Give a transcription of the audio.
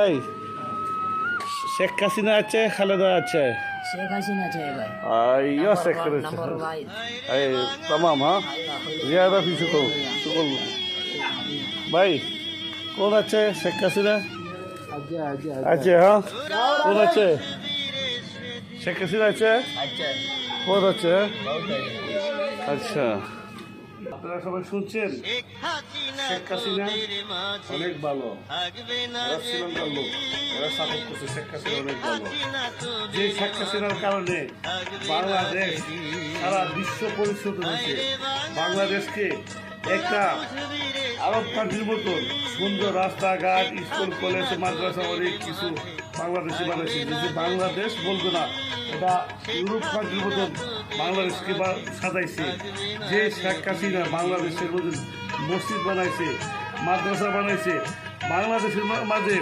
ভাই শেখ হাসিনা আছে খালেদা আছে शेख हसीना चाहिए भाई आइयो शेख नंबर भाई अरे तमाम हाँ ज़्यादा पीछे को शुक्र भाई कौन अच्छे शेख हसीना अच्छे हाँ कौन अच्छे शेख हसीना अच्छे अच्छा कौन अच्छे बहुत আচ্ছা আপনারা সবাই শুনছেন শেখ হাসিনা অনেক ভালো এরা শ্রীলঙ্কার লোক এরা সাপোর্ট করছে শেখ হাসিনা অনেক ভালো যে শেখ হাসিনার কারণে বাংলাদেশ সারা বিশ্ব পরিচিত হয়েছে বাংলাদেশকে একটা আরব কান্ট্রির মতন সুন্দর রাস্তাঘাট স্কুল কলেজ মাদ্রাসা অনেক কিছু বাংলাদেশে বানাইছে যে বাংলাদেশ বলতো না এটা ইউরোপ কান্ট্রির মতন বাংলাদেশকে সাজাইছে যে শেখ হাসিনা বাংলাদেশের মধ্যে মসজিদ বানাইছে মাদ্রাসা বানাইছে বাংলাদেশের মাঝে